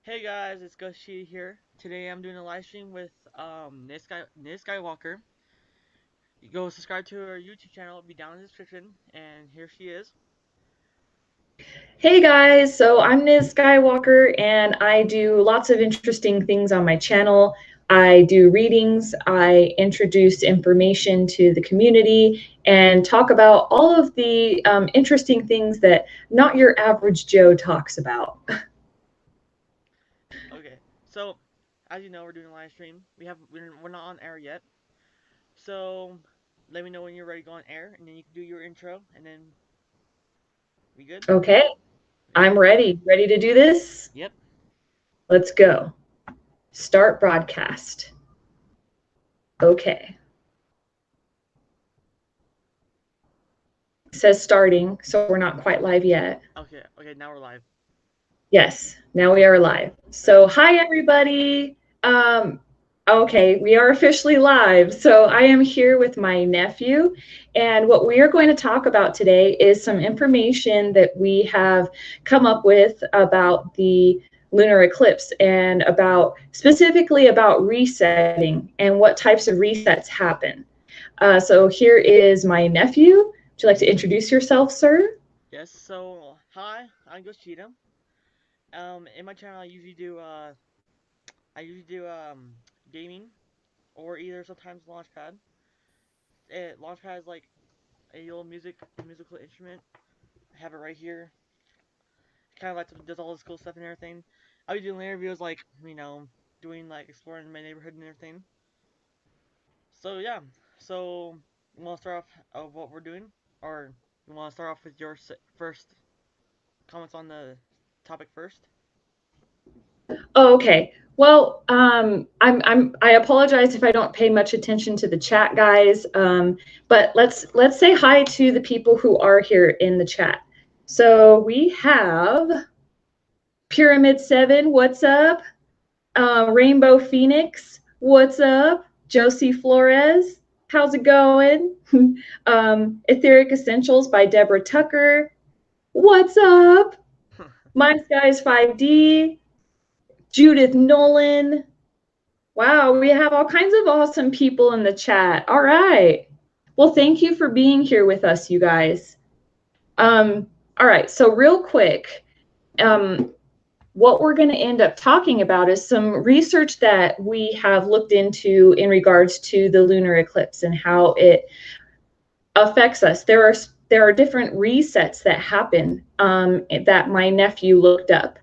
Hey guys, it's Gushi here. Today I'm doing a live stream with Nizz Skywalker. You go subscribe to her YouTube channel, it'll be down in the description, and here she is. Hey guys, so I'm Nizz Skywalker and I do lots of interesting things on my channel. I do readings, I introduce information to the community, and talk about all of the interesting things that not your average Joe talks about. Okay, so as you know, we're doing a live stream. We're not on air yet, so let me know when you're ready to go on air, and then you can do your intro, and then we good? Okay, Okay. I'm ready. Ready to do this? Yep. Let's go. Start broadcast. Okay. It says starting, so we're not quite live yet. Okay. Okay. Now we're live. Yes, now we are live. So, hi everybody. Okay, we are officially live. So, I am here with my nephew, and what we are going to talk about today is some information that we have come up with about the lunar eclipse and about specifically about resetting and what types of resets happen. So, here is my nephew. Would you like to introduce yourself, sir? Yes. So hi, I'm Goshita. In my channel, I usually do gaming or either sometimes Launchpad. Launchpad is like a little musical instrument. I have it right here. Kind of like does all this cool stuff and everything. I'll be doing interviews like doing like exploring my neighborhood and everything. So yeah, so you want to start off of what we're doing, or you want to start off with your first comments on the topic first? Oh, okay. Well, I apologize if I don't pay much attention to the chat, guys. But let's say hi to the people who are here in the chat. So we have Pyramid Seven. What's up? Rainbow Phoenix. What's up? Josie Flores. How's it going? Etheric Essentials by Deborah Tucker. What's up? My Skies 5D. Judith Nolan. Wow, we have all kinds of awesome people in the chat. All right. Well, thank you for being here with us, you guys. Um, all right, so real quick, um, what we're going to end up talking about is some research that we have looked into in regards to the lunar eclipse and how it affects us. There are different resets that happen that my nephew looked up.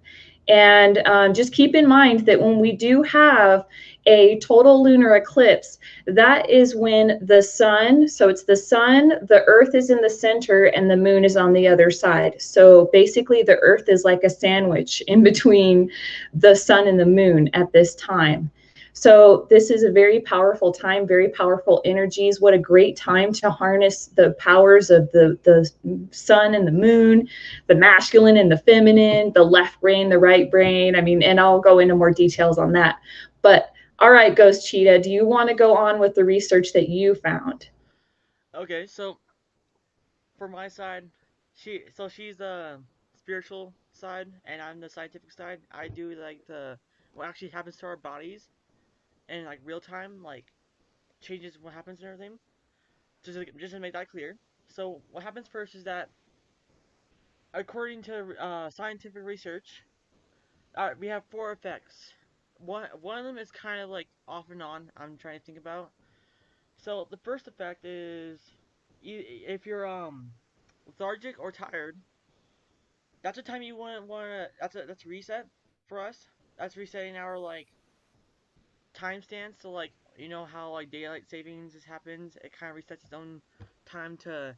And just keep in mind that when we do have a total lunar eclipse, that is when the sun, so it's the sun, the earth is in the center, and the moon is on the other side. So basically, the earth is like a sandwich in between the sun and the moon at this time. So this is a very powerful time, very powerful energies. What a great time to harness the powers of the sun and the moon, the masculine and the feminine, the left brain, the right brain. I mean, and I'll go into more details on that. But all right, Ghost Cheetah, do you want to go on with the research that you found? Okay, so for my side, she's the spiritual side, and I'm the scientific side. I do like the what actually happens to our bodies and like real time, like changes what happens and everything. Just to make that clear. So what happens first is that according to scientific research, we have four effects. One of them is kind of like off and on. I'm trying to think about. So the first effect is if you're lethargic or tired, that's a time you want to that's a reset for us. That's resetting our like time stance. So like you know how like daylight savings just happens, it kind of resets its own time to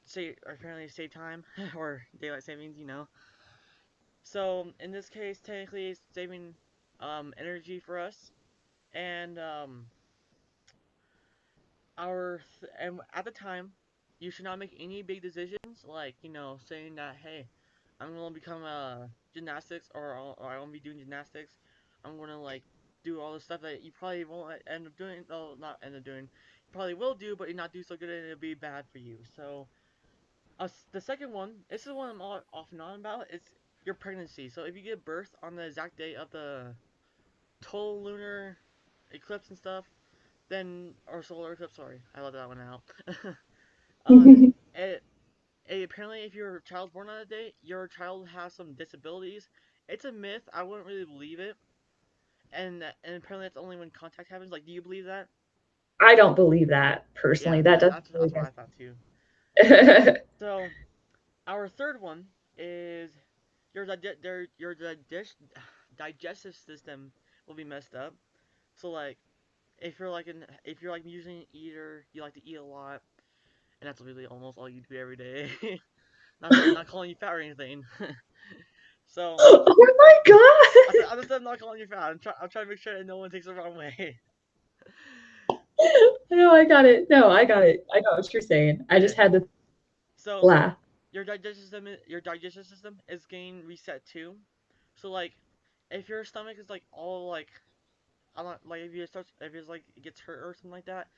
save or apparently save time or daylight savings. So in this case, technically, it's saving energy for us, and and at the time, you should not make any big decisions like saying that hey, I'm gonna become a gymnastics or I won't be doing gymnastics. I'm gonna like do all the stuff that you probably won't end up doing. Oh, not end up doing. You probably will do, but you not do so good, and it'll be bad for you. So, the second one, this is one I'm all off and on about. It's your pregnancy. So if you give birth on the exact day of the total lunar eclipse and stuff, then or solar eclipse. Sorry, I left that one out. uh, it, apparently, if your child's born on that day, your child has some disabilities. It's a myth. I wouldn't really believe it. And apparently that's only when contact happens. Like, do you believe that? I don't believe that Yeah, personally. That doesn't really that's what I thought too. So our third one is your digestive system will be messed up. So like if you're like usually an eater, you like to eat a lot, and that's really almost all you do every day. Not calling you fat or anything. So Oh my God. I just said I'm not calling you fat. I'm trying to make sure that no one takes it the wrong way. No, I got it. No, I got it. I got what you're saying. I just Okay, had to so laugh. your digestive system is getting reset too. So like if your stomach is like all like I'm not like if it's like it gets hurt or something like that,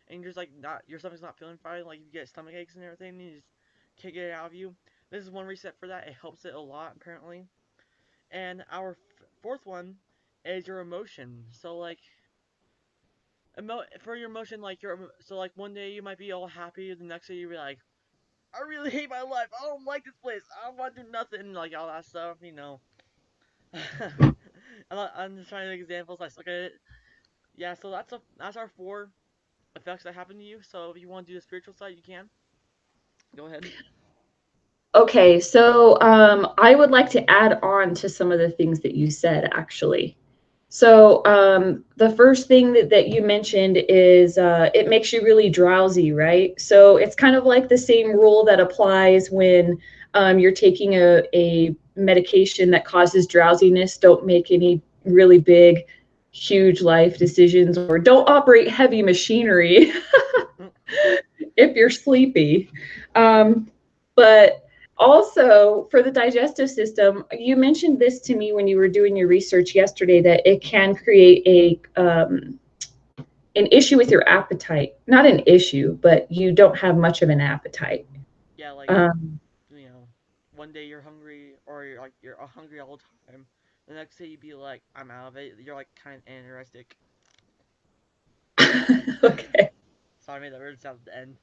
and you're just like not your stomach's not feeling fine, like you get stomach aches and everything, and you just can't get it out of you. This is one reset for that. It helps it a lot apparently. And our fourth one is your emotion. So like for your emotion, like so like one day you might be all happy, the next day you be like, I really hate my life. I don't like this place. I don't want to do nothing, like all that stuff, you know. I'm just trying to make examples. I suck at it. Yeah, so that's our four effects that happen to you. So if you want to do the spiritual side, you can. Go ahead. Okay, so I would like to add on to some of the things that you said, actually. So the first thing that you mentioned is it makes you really drowsy, right? So it's kind of like the same rule that applies when you're taking a medication that causes drowsiness. Don't make any really big, huge life decisions, or don't operate heavy machinery if you're sleepy. But also for the digestive system, you mentioned this to me when you were doing your research yesterday that it can create an issue with your appetite. Not an issue, but you don't have much of an appetite. Yeah, like Um, you know, one day you're hungry or you're hungry all the time. The next day you'd be like, I'm out of it. You're like kind of anorexic. okay. Sorry, I made that weird sound at the end.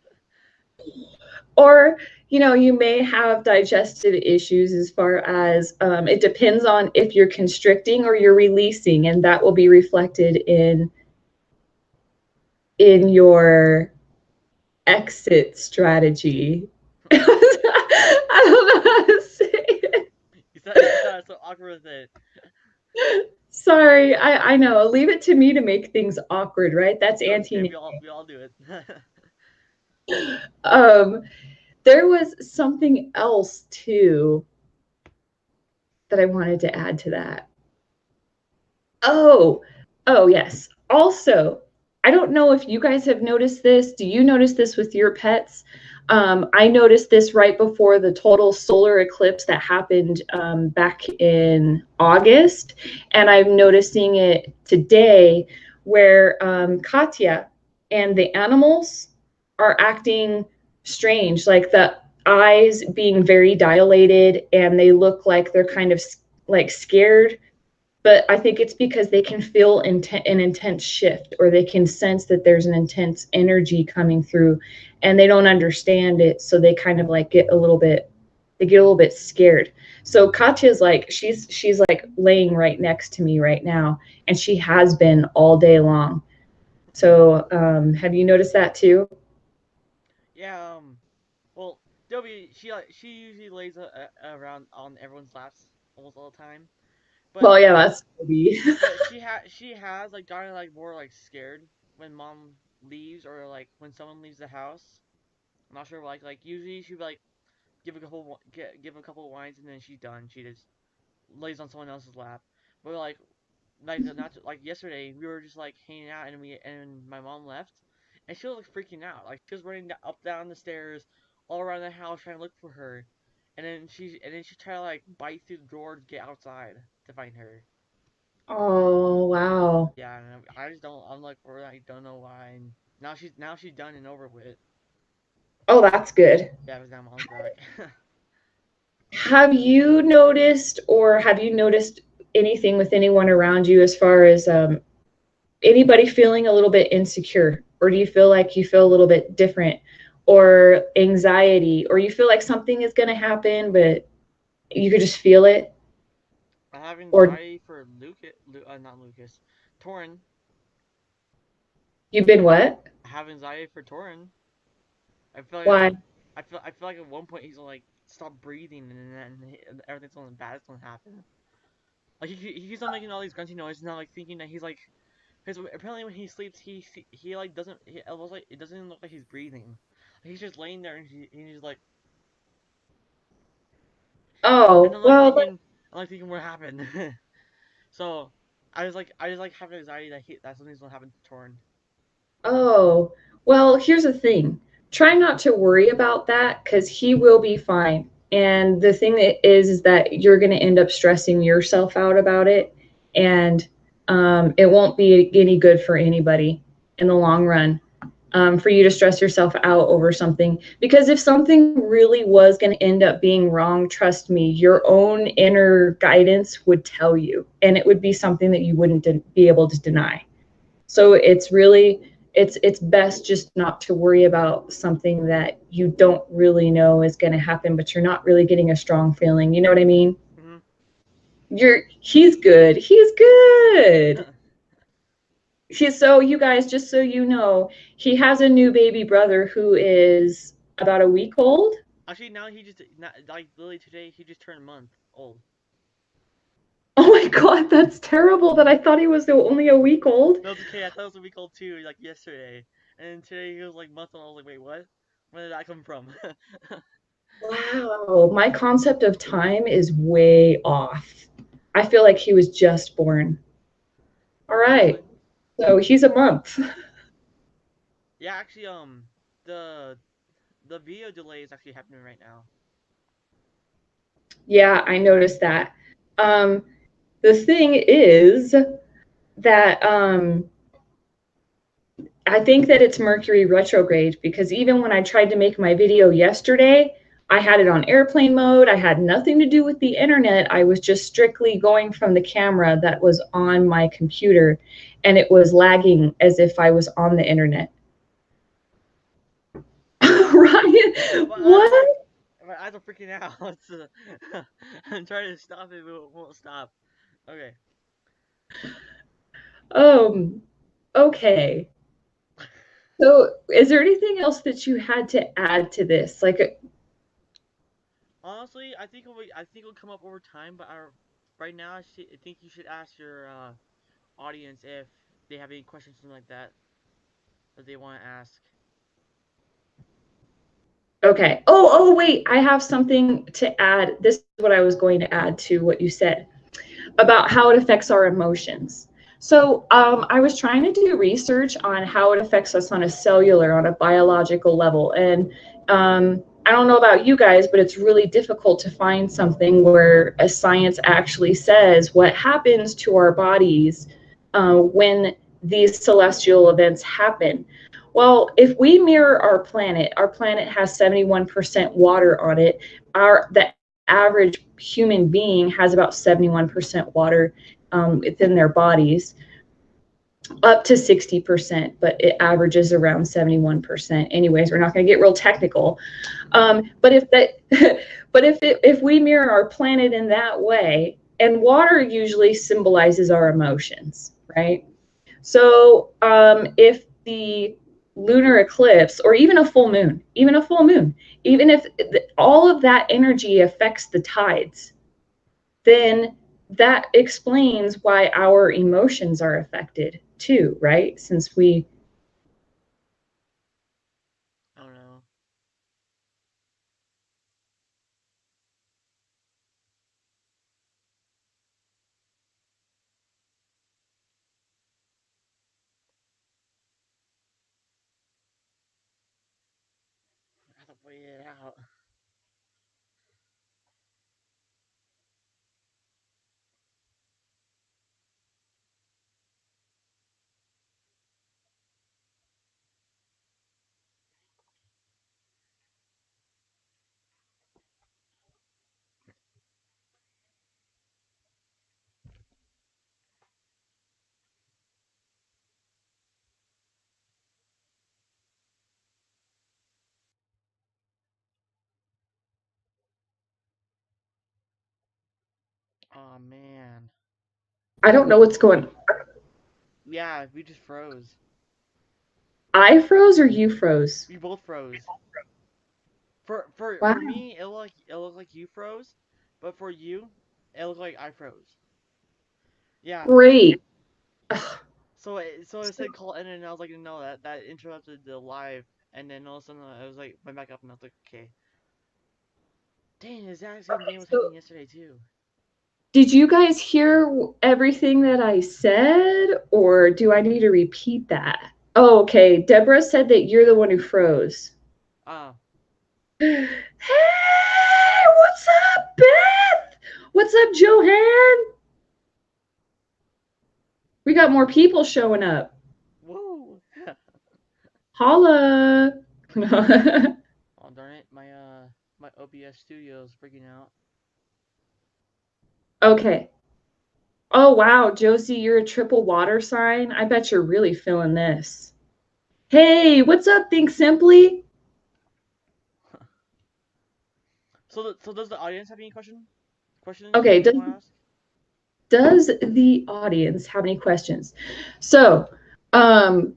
Or, you may have digestive issues as far as it depends on if you're constricting or you're releasing, and that will be reflected in your exit strategy. I don't know how to say it. You sound so awkward with it. Sorry, I know. Leave it to me to make things awkward, right? That's No, it's okay. Auntie. We all do it. Um, there was something else too that I wanted to add to that. Oh, oh yes. Also, I don't know if you guys have noticed this. Do you notice this with your pets? I noticed this right before the total solar eclipse that happened back in August, and I'm noticing it today where Katya and the animals are acting strange, like the eyes being very dilated, and they look like they're kind of like scared, but I think it's because they can feel an intense shift, or they can sense that there's an intense energy coming through, and they don't understand it, so they kind of like they get a little bit scared. So Katya's like she's like laying right next to me right now, and she has been all day long. So have you noticed that too? Yeah. Well, Dobie, she usually lays around on everyone's laps almost all the time. But Well, yeah, that's maybe. she has like gotten like more like scared when mom leaves or like when someone leaves the house. I'm not sure like usually she'd like give a couple of wines and then she's done. She just lays on someone else's lap. But like not like yesterday we were just like hanging out and my mom left and she was like freaking out. Like she was running up down the stairs all around the house trying to look for her. And then she tried to like bite through the door to get outside to find her. Oh, wow. Yeah, and I just don't. I'm like, I don't know why. And now she's done and over with. Oh, that's good. Yeah, because now mom's back. Have you noticed, or have you noticed anything with anyone around you as far as anybody feeling a little bit insecure? Or do you feel like you feel a little bit different? Or anxiety? Or you feel like something is going to happen, but you could just feel it? I have Or anxiety for Lucas, not Lucas, Torin. you've been what? I have anxiety for Torin. I feel like Why? I feel like at one point he's gonna like stop breathing and then everything's gonna bad gonna happen. Like he's not making all these grunty noises, not like thinking that he's like because apparently when he sleeps he like doesn't it looks like it doesn't look like he's breathing. Like, he's just laying there and he's like and Oh, well, I'm like thinking what happened. So I just like have anxiety that that something's gonna happen to Torin. oh, well, here's the thing. Try not to worry about that because he will be fine. And the thing is that you're going to end up stressing yourself out about it. And it won't be any good for anybody in the long run for you to stress yourself out over something. Because if something really was going to end up being wrong, trust me, your own inner guidance would tell you. And it would be something that you wouldn't be able to deny. So it's really it's best just not to worry about something that you don't really know is going to happen, but you're not really getting a strong feeling. You know what I mean? Mm-hmm. He's good. He's good. So you guys, just so you know, he has a new baby brother who is about a week old. Actually, now he just not, like literally today he just turned a month old. Oh my god, that's terrible that I thought he was only a week old. No, it's okay. I thought it was a week old too, like yesterday, and today he was like month old. I was like, wait, what? Where did that come from? Wow, my concept of time is way off. I feel like he was just born. All right. Honestly, So he's a month. yeah. Actually, the the video delay is actually happening right now. Yeah, I noticed that. Um, the thing is that I think that it's Mercury retrograde because even when I tried to make my video yesterday, I had it on airplane mode. I had nothing to do with the internet. I was just strictly going from the camera that was on my computer, and it was lagging as if I was on the internet. Ryan, But what? my eyes are freaking out. I'm trying to stop it, but it won't stop. Okay. Um, okay. So, is there anything else that you had to add to this? Like, Honestly, I think it'll come up over time, but right now I think you should ask your audience if they have any questions, something like that, that they want to ask. okay. Wait. I have something to add. This is what I was going to add to what you said about how it affects our emotions. So, I was trying to do research on how it affects us on a cellular, on a biological level. And I don't know about you guys, but it's really difficult to find something where a science actually says what happens to our bodies when these celestial events happen. Well, if we mirror our planet has 71% water on it. The average human being has about 71% water within their bodies, up to 60%, but it averages around 71%. Anyways, we're not going to get real technical. But if that, if we mirror our planet in that way, and water usually symbolizes our emotions, right? So if the lunar eclipse, or even a full moon, even if all of that energy affects the tides, then that explains why our emotions are affected too, right? Since we, I don't know. I have to wait it out. Oh man. I don't know what's going. Yeah, we just froze. I froze or you froze? We both froze. For Wow. me, it looked like you froze, but for you, it looked like I froze. Yeah. Great. Ugh. So it said call in, and I was like, no, that interrupted the live, and then all of a sudden I was like, went back up, and I was like, okay. Dang, the exact same thing was So happening yesterday too. did you guys hear everything that I said, or do I need to repeat that? Oh, okay. Deborah said that you're the one who froze. Ah, Hey, what's up, Beth? What's up, Johan? We got more people showing up. whoa. Holla. Oh darn it, my OBS studio is freaking out. Okay. Oh, wow, Josie, you're a triple water sign. I bet you're really feeling this. Hey, what's up, Think Simply? So does the audience have any questions Okay, they want to ask? does the audience have any questions? So, um,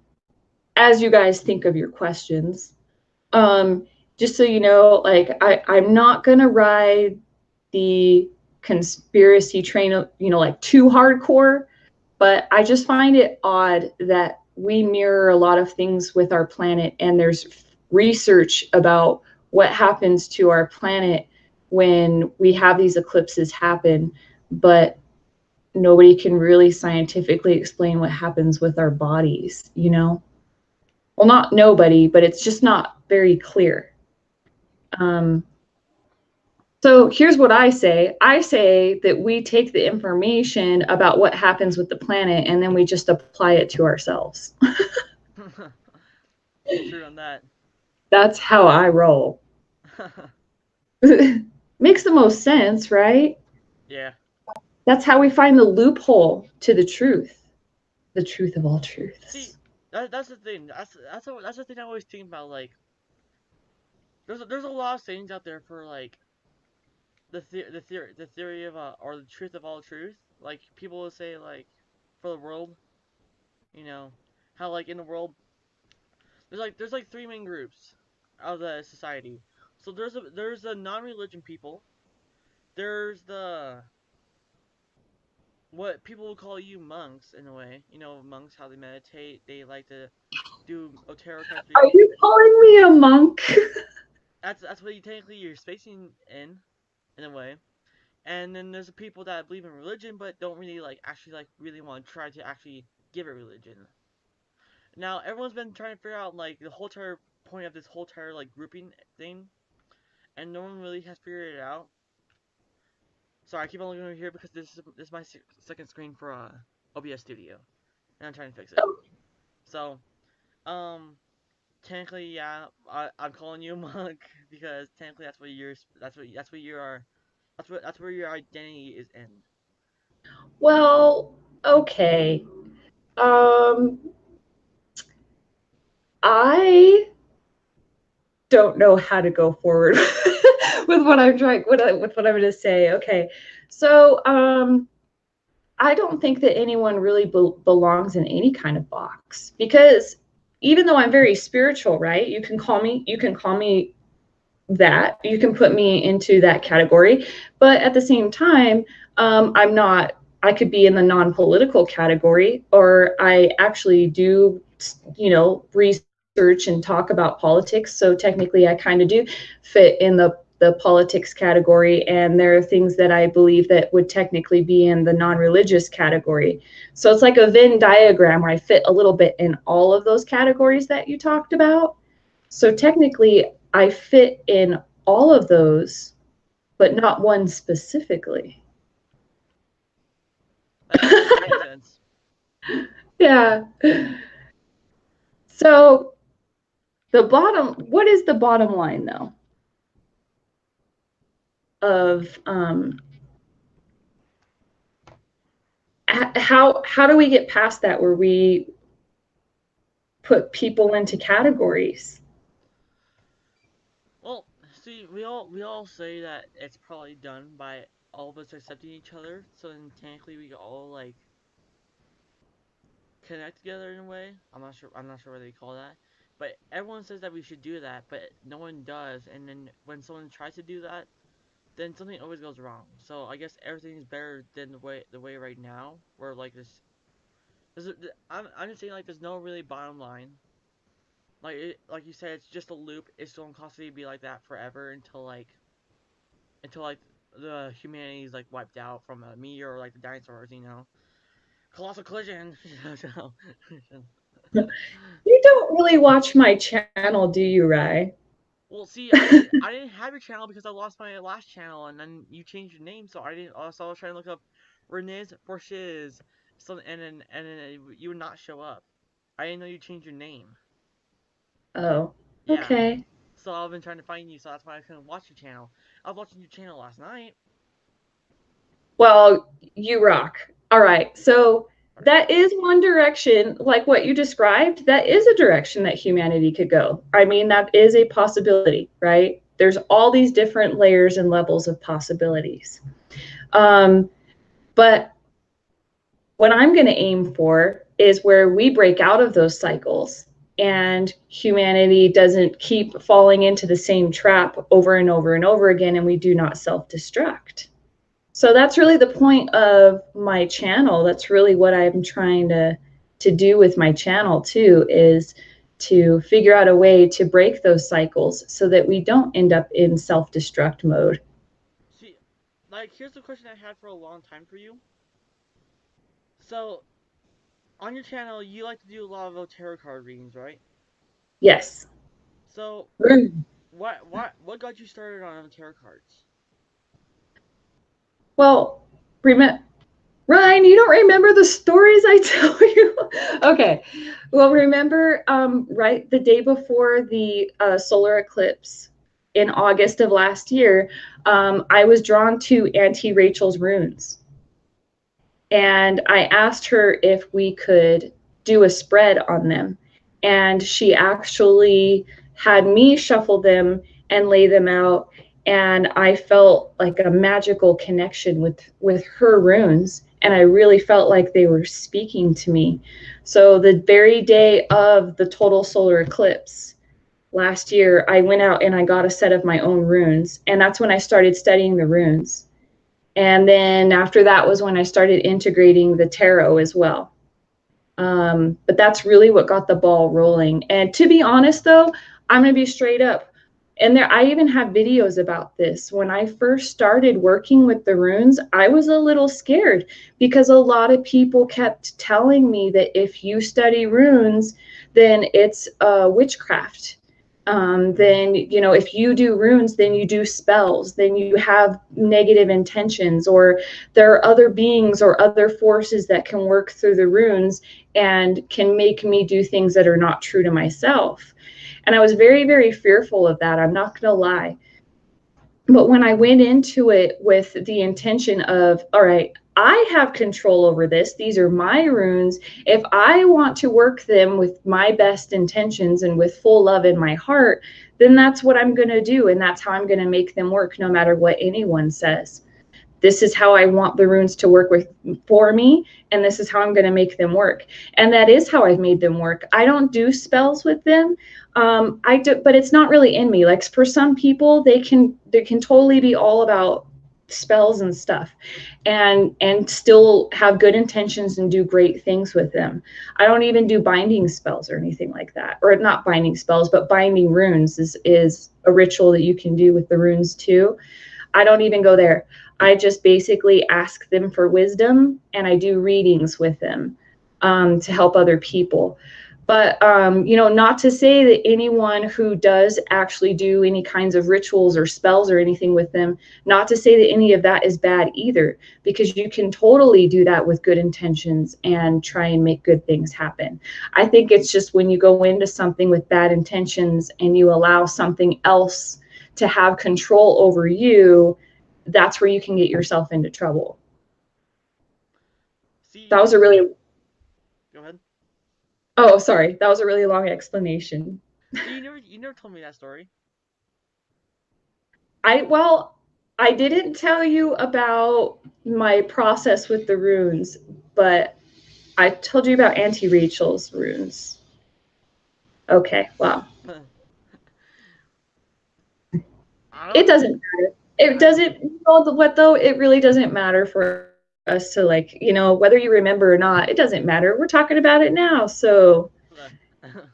as you guys think of your questions, um, just so you know, like I'm not gonna ride the conspiracy train, like too hardcore, but I just find it odd that we mirror a lot of things with our planet, and there's research about what happens to our planet when we have these eclipses happen, but nobody can really scientifically explain what happens with our bodies. Well, not nobody, but it's just not very clear. Um, so here's what I say. I say that we take the information about what happens with the planet and then we just apply it to ourselves. True on that. That's how I roll. Makes the most sense, right? Yeah. That's how we find the loophole to the truth of all See, truths. that's the thing. That's the thing I always think about. Like, there's a lot of things out there for like the theory of or the truth of all truth. Like people will say like for the world, you know, how like in the world there's like three main groups of the society. So there's the non-religion people. There's the what people will call you monks in a way. You know, monks how they meditate. They like to do otero type Are things. you calling me a monk? That's what you technically you're spacing in a way. And then there's the people that believe in religion but don't really like actually like really want to try to actually give it religion. Now everyone's been trying to figure out like the whole entire point of this whole entire like grouping thing, and no one really has figured it out. Sorry, I keep on looking over here because this is my second screen for OBS Studio, and I'm trying to fix it. So, um, technically, yeah, I'm calling you a monk because technically that's what you are. That's where your identity is in. Well, okay. Um, I don't know how to go forward with what I'm trying with what I'm going to say. Okay, so I don't think that anyone really belongs in any kind of box because even though I'm very spiritual, right? You can call me that. You can put me into that category, but at the same time, I'm not. I could be in the non-political category, or I actually do, research and talk about politics. So technically, I kind of do fit in the politics category, and there are things that I believe that would technically be in the non-religious category. So it's like a Venn diagram where I fit a little bit in all of those categories that you talked about. So technically, I fit in all of those, but not one specifically. That makes sense. Yeah. So what is the bottom line though of how do we get past that where we put people into categories? Well, see, we all say that it's probably done by all of us are accepting each other, so then technically we all like connect together in a way. I'm not sure what they call that. But everyone says that we should do that, but no one does. And then when someone tries to do that, then something always goes wrong. So I guess everything is better than the way right now, where like I'm just saying like there's no really bottom line. Like you said, it's just a loop. It's going to constantly be like that forever until the humanity is like wiped out from a meteor or like the dinosaurs. Colossal collision. You don't really watch my channel, do you, Rye? Well, see, I didn't have your channel because I lost my last channel, and then you changed your name, so I didn't. So I was trying to look up Renez for shiz, so and then you would not show up. I didn't know you changed your name. Oh, Yeah, okay. so I've been trying to find you, so that's why I couldn't watch your channel. I was watching your channel last night. Well, you rock. All right. So Sorry. that is one direction, like what you described, that is a direction that humanity could go. I mean, that is a possibility, right? There's all these different layers and levels of possibilities. But what I'm going to aim for is where we break out of those cycles and humanity doesn't keep falling into the same trap over and over and over again, and we do not self destruct. So that's really the point of my channel. That's really what I'm trying to do with my channel too, is to figure out a way to break those cycles so that we don't end up in self-destruct mode. See, like here's the question I had for a long time for you. So on your channel, you like to do a lot of tarot card readings, right? Yes. So what got you started on tarot cards? Well, remember, Ryan, you don't remember the stories I tell you? Okay. Well, remember, right, the day before the solar eclipse in August of last year, I was drawn to Auntie Rachel's runes. And I asked her if we could do a spread on them. And she actually had me shuffle them and lay them out. And I felt like a magical connection with her runes. And I really felt like they were speaking to me. So the very day of the total solar eclipse last year, I went out and I got a set of my own runes. And that's when I started studying the runes. And then after that was when I started integrating the tarot as well. But that's really what got the ball rolling. And to be honest, though, I'm going to be straight up. And there, I even have videos about this. When I first started working with the runes, I was a little scared because a lot of people kept telling me that if you study runes, then it's witchcraft. Then, if you do runes, then you do spells, then you have negative intentions, or there are other beings or other forces that can work through the runes and can make me do things that are not true to myself. And I was very, very fearful of that. I'm not going to lie. But when I went into it with the intention of, all right, I have control over this. These are my runes. If I want to work them with my best intentions and with full love in my heart, then that's what I'm going to do. And that's how I'm going to make them work no matter what anyone says. This is how I want the runes to work for me, and this is how I'm going to make them work. And that is how I've made them work. I don't do spells with them. I do, but it's not really in me. Like for some people, they can totally be all about spells and stuff and still have good intentions and do great things with them. I don't even do binding spells or anything like that. Or not binding spells, but binding runes is a ritual that you can do with the runes too. I don't even go there. I just basically ask them for wisdom and I do readings with them to help other people. But, not to say that anyone who does actually do any kinds of rituals or spells or anything with them, not to say that any of that is bad either, because you can totally do that with good intentions and try and make good things happen. I think it's just when you go into something with bad intentions and you allow something else to have control over you, that's where you can get yourself into trouble. See, That was a really go ahead. Oh, sorry. That was a really long explanation. See, you never told me that story. Well, I didn't tell you about my process with the runes, but I told you about Auntie Rachel's runes. Okay, well, I it don't. doesn't matter. It I doesn't, you know what though? It really doesn't matter for us to like, whether you remember or not, it doesn't matter. We're talking about it now. So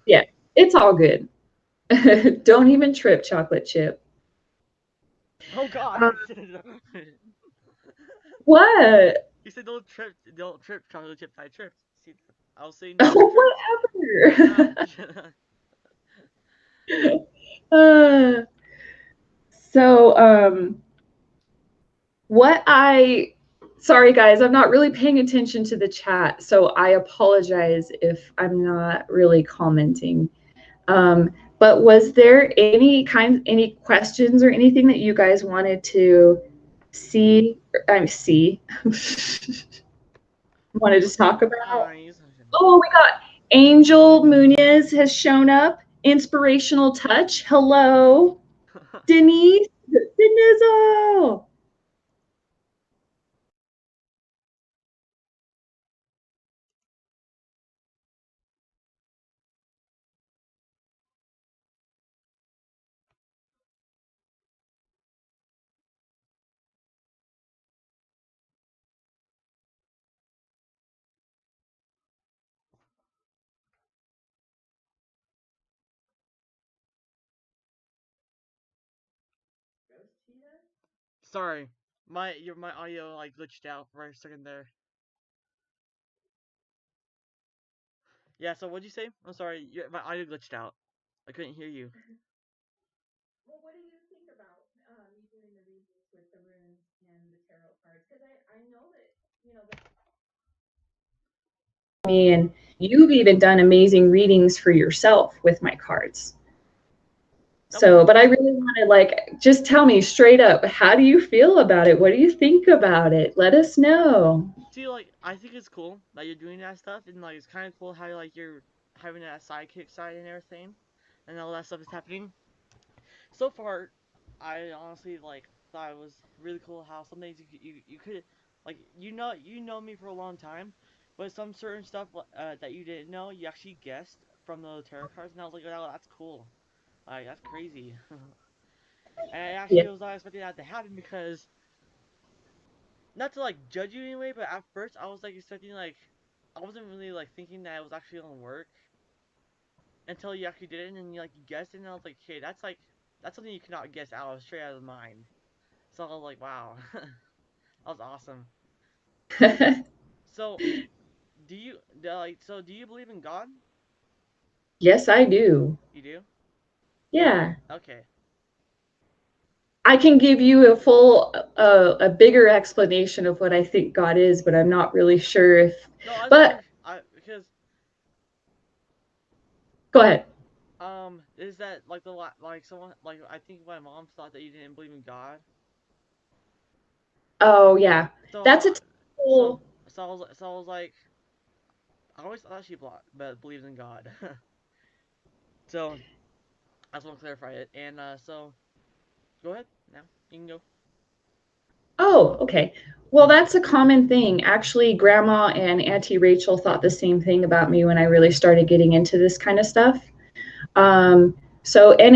yeah, it's all good. Don't even trip, chocolate chip. Oh God! Uh, You said what? you said don't trip, chocolate chip. I tripped. See, I was saying don't trip. I Whatever. got. uh, so, what I, sorry guys, I'm not really paying attention to the chat, so I apologize if I'm not really commenting. But was there any questions or anything that you guys wanted to see? See, wanted to talk about? Eyes. Oh, we got Angel Munez has shown up. Inspirational touch. Hello, Denise. Denizzle. Sorry, my audio like glitched out for a second there. Yeah. So what'd you say? I'm sorry. My audio glitched out. I couldn't hear you. Well, what do you think about me doing the readings with the runes and the tarot cards? Because I know that, me and you've even done amazing readings for yourself with my cards. That was So, but I really want to like just tell me straight up, how do you feel about it? What do you think about it? Let us know. see like I think it's cool that you're doing that stuff and like it's kind of cool how like you're having that sidekick side and everything, and all that stuff is happening. So far, I honestly like thought it was really cool how some things you could like you know me for a long time, but some certain stuff that you didn't know you actually guessed from the tarot cards, and I was like, oh, that's cool, like that's crazy. And I Yeah. actually was not expecting that to happen because not to like judge you anyway, but at first I was like expecting like I wasn't really like thinking that it was actually gonna work until you actually did it and you guessed it, and I was like, okay, that's something you cannot guess out straight out of the mind. So I was like, wow, that was awesome. So do you believe in God? Yes, I do. You do? Yeah. Okay. I can give you a full, a bigger explanation of what I think God is, but I'm not really sure if, No, I just but want I because go ahead. is that like like someone like I think my mom thought that you didn't believe in God. Oh, yeah. So That's a typical, I was like I always thought she believes in God. So I just want to clarify it. And so go ahead now. You can go. oh, okay. Well, that's a common thing. Actually, Grandma and Auntie Rachel thought the same thing about me when I really started getting into this kind of stuff. And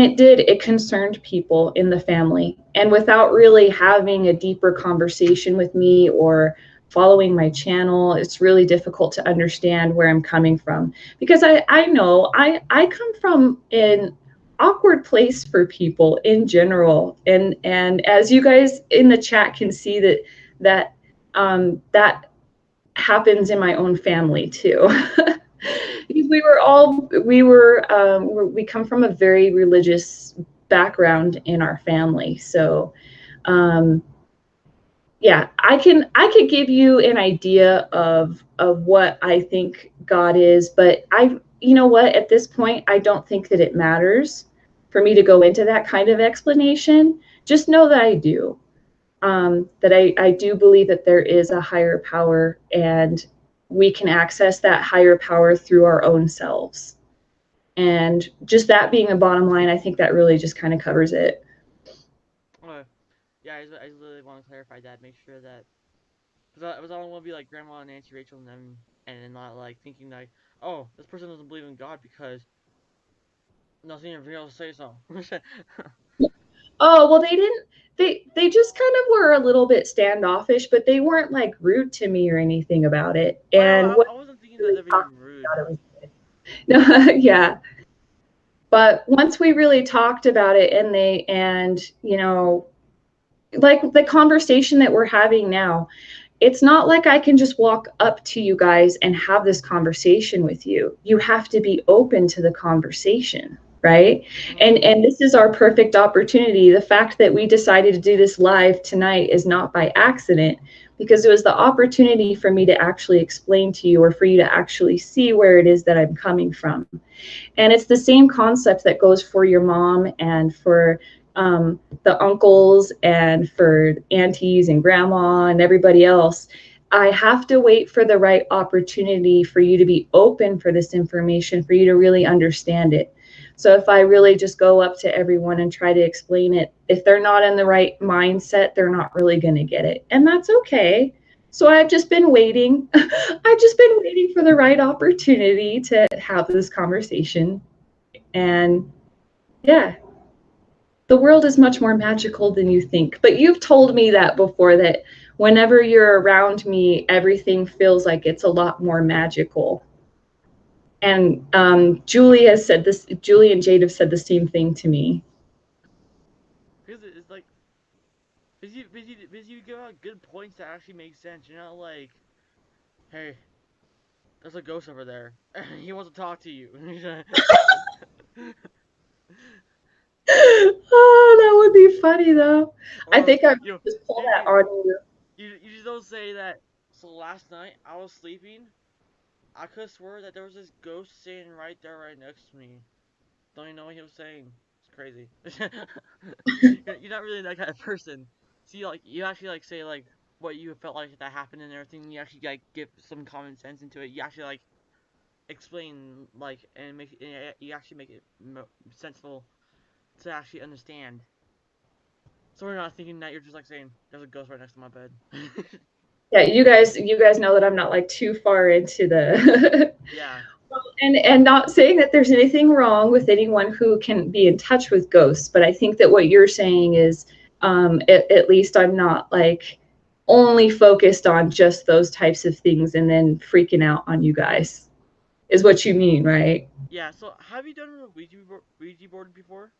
it concerned people in the family. And without really having a deeper conversation with me or following my channel, it's really difficult to understand where I'm coming from. Because I know I come from an awkward place for people in general. And as you guys in the chat can see that happens in my own family too. We come from a very religious background in our family. So um, yeah, I could give you an idea of what I think God is, but you know what, at this point I don't think that it matters for me to go into that kind of explanation. Just know that I do. I do believe that there is a higher power, and we can access that higher power through our own selves. And just that being a bottom line, I think that really just kind of covers it. Okay. Yeah, I just literally want to clarify that, make sure that because I don't want to be like Grandma and Auntie Rachel and them, and then not like thinking like, oh, this person doesn't believe in God because nothing in real say so. Oh, well, they didn't. They just kind of were a little bit standoffish, but they weren't like rude to me or anything about it. Oh no, And what I wasn't thinking that we really they're being talked rude. about it was yeah. But once we really talked about it, and like the conversation that we're having now, it's not like I can just walk up to you guys and have this conversation with you. You have to be open to the conversation, right? Mm-hmm. And this is our perfect opportunity. The fact that we decided to do this live tonight is not by accident, because it was the opportunity for me to actually explain to you, or for you to actually see where it is that I'm coming from. And it's the same concept that goes for your mom and for the uncles and for aunties and grandma and everybody else. I have to wait for the right opportunity for you to be open for this information, for you to really understand it. So if I really just go up to everyone and try to explain it, if they're not in the right mindset, they're not really going to get it. And that's okay. So I've just been waiting. I've just been waiting for the right opportunity to have this conversation. And yeah, the world is much more magical than you think. But you've told me that before, that whenever you're around me, everything feels like it's a lot more magical. And Julie has said this, Julie and Jade have said the same thing to me. Because it's like, because you give out good points that actually make sense. You're not like, hey, there's a ghost over there. He wants to talk to you. Oh, that would be funny though. I Or think I might you know, just pull you that you on you. you just don't say that. So last night I was sleeping. I could swear that there was this ghost sitting right there, right next to me. Don't even know what he was saying. It's crazy. You're not really that kind of person. See, like you actually like say like what you felt like that happened and everything. You actually like give some common sense into it. You actually like explain like and make you actually make it sensible to actually understand. So we're not thinking that you're just like saying there's a ghost right next to my bed. Yeah, you guys know that I'm not like too far into the Yeah. and not saying that there's anything wrong with anyone who can be in touch with ghosts, but I think that what you're saying is at least I'm not like only focused on just those types of things and then freaking out on you guys, is what you mean, right? Yeah. So have you done a Ouija board before?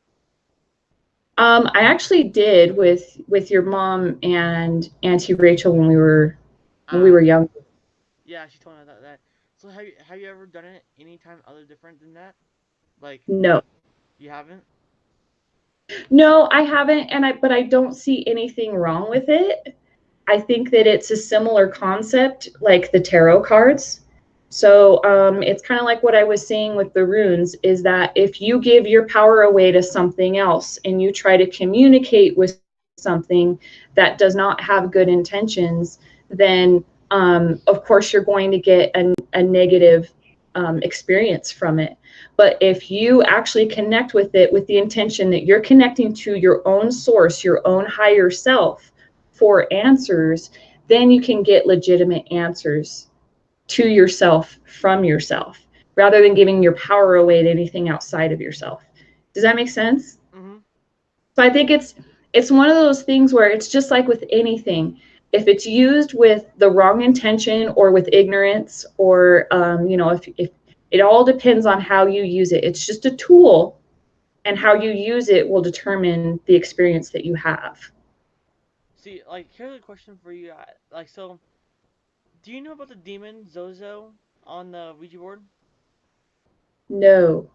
I actually did with your mom and Auntie Rachel when we were Ah. young. Yeah. She told me that. So have you ever done it anytime other different than that? Like No. you haven't? No, I haven't, but I don't see anything wrong with it. I think that it's a similar concept like the tarot cards. So it's kind of like what I was saying with the runes, is that if you give your power away to something else and you try to communicate with something that does not have good intentions, then of course you're going to get a negative experience from it. But if you actually connect with it with the intention that you're connecting to your own source, your own higher self, for answers, then you can get legitimate answers to yourself from yourself, rather than giving your power away to anything outside of yourself. Does that make sense? Mm-hmm. So I think it's one of those things where it's just like with anything. If it's used with the wrong intention or with ignorance, or if it all depends on how you use it. It's just a tool, and how you use it will determine the experience that you have. See, like here's a question for you. Like so, do you know about the demon Zozo on the Ouija board? No.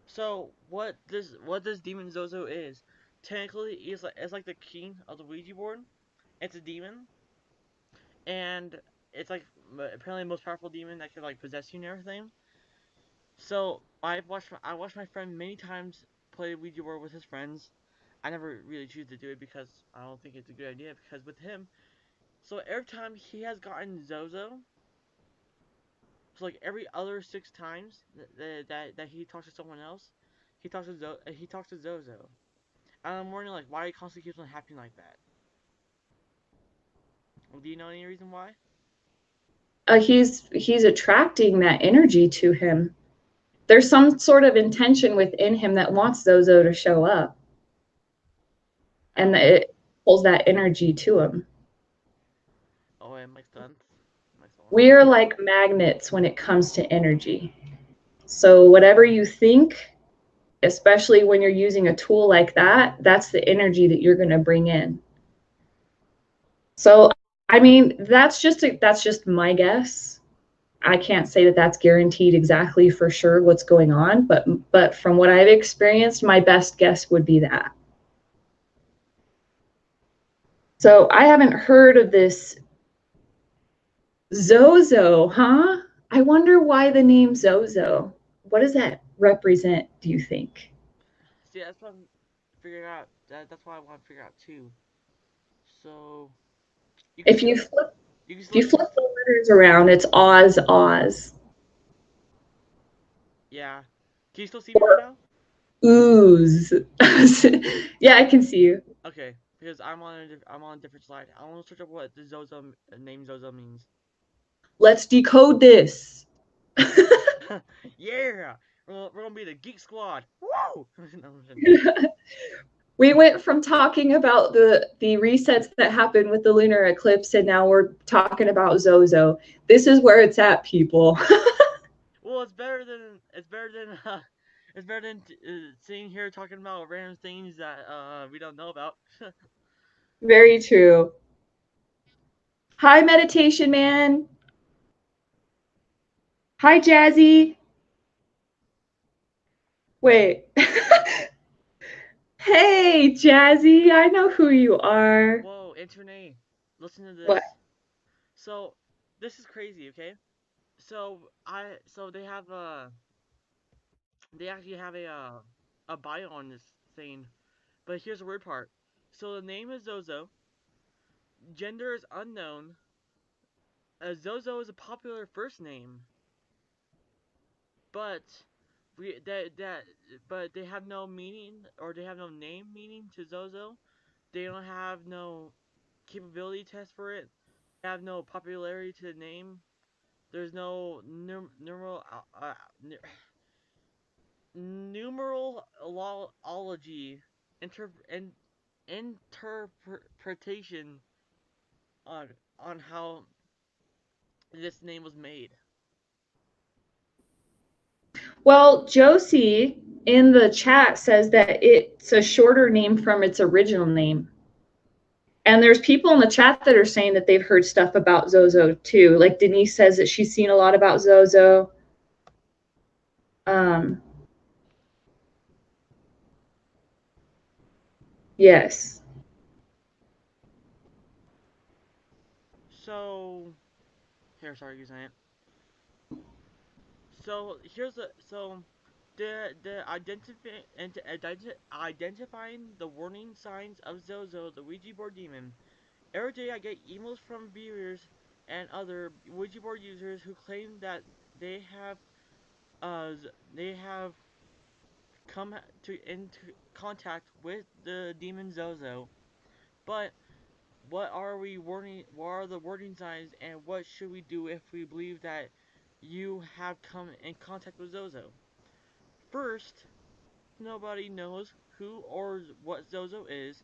So what this demon Zozo is, technically is like the king of the Ouija board. It's a demon, and it's like apparently the most powerful demon that can like possess you and everything. So I watched my friend many times play Ouija board with his friends. I never really choose to do it because I don't think it's a good idea. Because with him, so every time he has gotten Zozo, so like every other 6 times that he talks to someone else, he talks to Zozo. And I'm wondering like why it constantly keeps on happening like that. Well, do you know any reason why? He's attracting that energy to him. There's some sort of intention within him that wants Zozo to show up, and Oh, it pulls that energy to him. oh, it makes sense. Makes a lot of We are sense. like magnets when it comes to energy. So whatever you think, especially when you're using a tool like that, that's the energy that you're going to bring in. So I mean, that's just my guess. I can't say that that's guaranteed exactly for sure what's going on, but from what I've experienced, my best guess would be that. So I haven't heard of this Zozo, huh? I wonder why the name Zozo. What does that represent, do you think? See, that's what I'm figuring out. That's why I want to figure out too. So you can If still you can if still you hear. flip the letters around, it's Oz Oz Yeah. Can you still see me right or now? ooze. Yeah, I can see you. Okay, because I'm on a different slide. I want to search up what the Zozo name Zozo means. Let's decode this. Yeah, we're gonna be the Geek Squad. Woo! No, We went from talking about the resets that happened with the lunar eclipse, and now we're talking about Zozo. This is where it's at, people. well, it's better than sitting here talking about random things that we don't know about. Very true. Hi, meditation man. Hi, Jazzy. Wait. Hey, Jazzy. I know who you are. Whoa, internet, listen to this. What? So, this is crazy, okay? So they actually have a bio on this thing, but here's the weird part. So the name is Zozo, gender is unknown. Zozo is a popular first name, but we that but they have no meaning or they have no name meaning to Zozo. They don't have no capability test for it. They have no popularity to the name. There's no numerology inter- in, interpretation on how this name was made. Well, Josie in the chat says that it's a shorter name from its original name. And there's people in the chat that are saying that they've heard stuff about Zozo too. Like Denise says that she's seen a lot about Zozo. Um, yes. So here, sorry, you saying it. So here's a so the identifying the warning signs of Zozo, the Ouija board demon. Every day I get emails from viewers and other Ouija board users who claim that they have uh they have come into contact with the demon Zozo. But what are the warning signs and what should we do if we believe that you have come in contact with Zozo? First, nobody knows who or what Zozo is.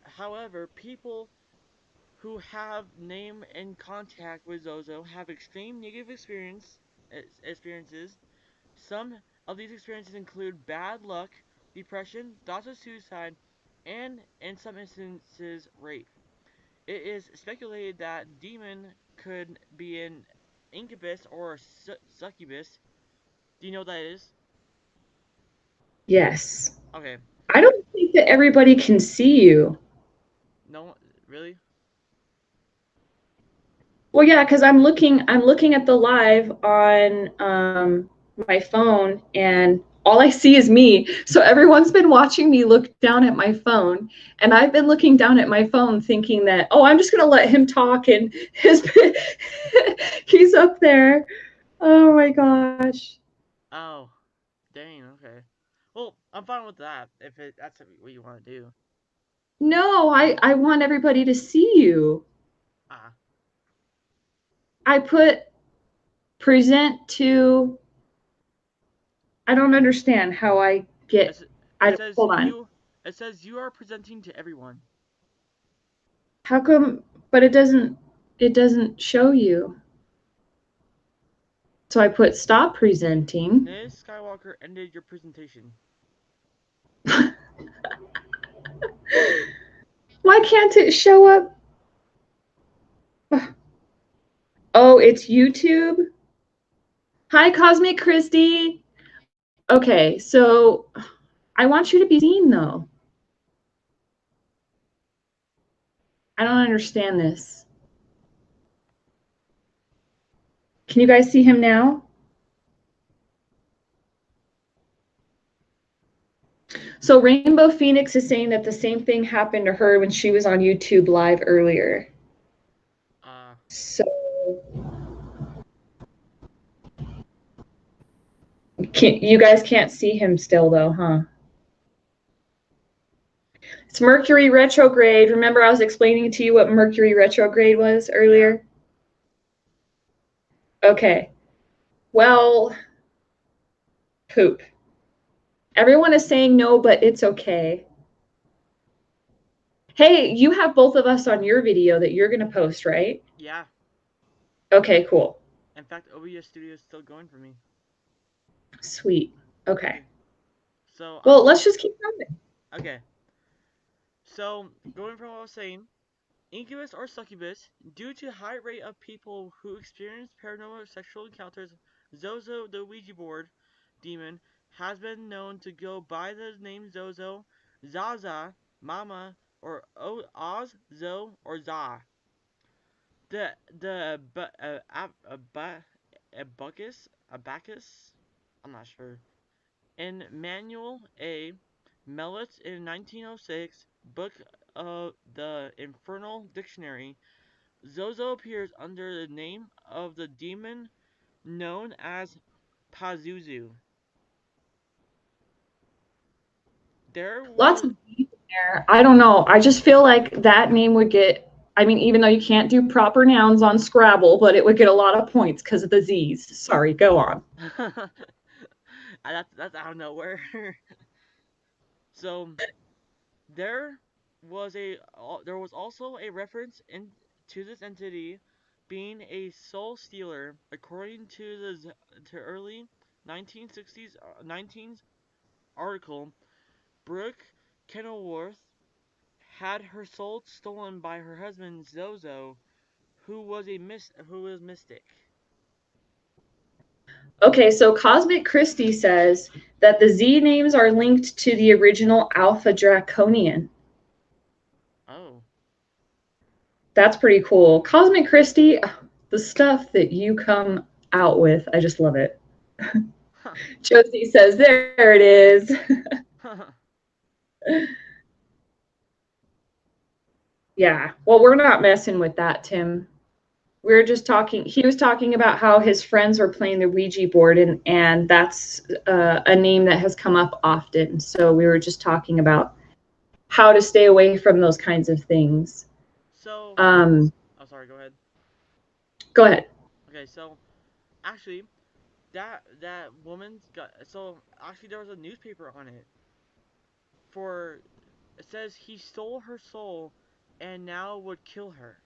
However, people who have name and contact with Zozo have extreme negative experiences. Some of these experiences include bad luck, depression, thoughts of suicide, and in some instances, rape. It is speculated that demon could be an incubus or a succubus. Do you know what that is? Yes. Okay. I don't think that everybody can see you. No, really? Well, yeah, because I'm looking at the live on my phone, and all I see is me. So everyone's been watching me look down at my phone, and I've been looking down at my phone, thinking that, oh, I'm just gonna let him talk, and his he's up there. Oh my gosh. Oh, dang. Okay. Well, I'm fine with that if that's what you want to do. No, I want everybody to see you. Ah. I put present to. I don't understand how I get. It says Hold on. you. It says you are presenting to everyone. How come? But it doesn't. It doesn't show you. So I put stop presenting. Nizz Skywalker ended your presentation. Why can't it show up? Oh, it's YouTube. Hi, Cosmic Christy. Okay, so I want you to be seen though. I don't understand this. Can you guys see him now? So Rainbow Phoenix is saying that the same thing happened to her when she was on YouTube live earlier. So you guys can't see him still though, huh? It's Mercury retrograde. Remember I was explaining to you what Mercury retrograde was earlier? Yeah. Okay. Well, poop. Everyone is saying no, but it's okay. Hey, you have both of us on your video that you're going to post, right? Yeah. Okay, cool. In fact, OBS Studio is still going for me. Sweet. Okay. So well, let's just keep going. Okay. So, going from what I was saying, incubus or succubus, due to high rate of people who experience paranormal sexual encounters, Zozo, the Ouija board demon, has been known to go by the name Zozo, Zaza, Mama, or Oz, Zo, or Za. Abacus, I'm not sure. In Manuel A. Mellett in 1906, book of the Infernal Dictionary, Zozo appears under the name of the demon known as Pazuzu. There was lots of Z's in there. I don't know. I just feel like that name would get. I mean, even though you can't do proper nouns on Scrabble, but it would get a lot of points because of the Z's. Sorry, go on. That's out of nowhere. So there was also a reference to this entity being a soul stealer, according to the early 1960s 19th article. Brooke Kenilworth had her soul stolen by her husband Zozo, who was mystic. Okay, so Cosmic Christie says that the Z names are linked to the original Alpha Draconian. Oh. That's pretty cool. Cosmic Christie, the stuff that you come out with, I just love it. Huh. Josie says, there it is. Yeah, well, we're not messing with that, Tim. We're just talking. He was talking about how his friends were playing the Ouija board, and that's a name that has come up often. So we were just talking about how to stay away from those kinds of things. So, oh, sorry, go ahead. Go ahead. Okay, so actually, that woman's got. So actually, there was a newspaper on it. It says he stole her soul, and now would kill her.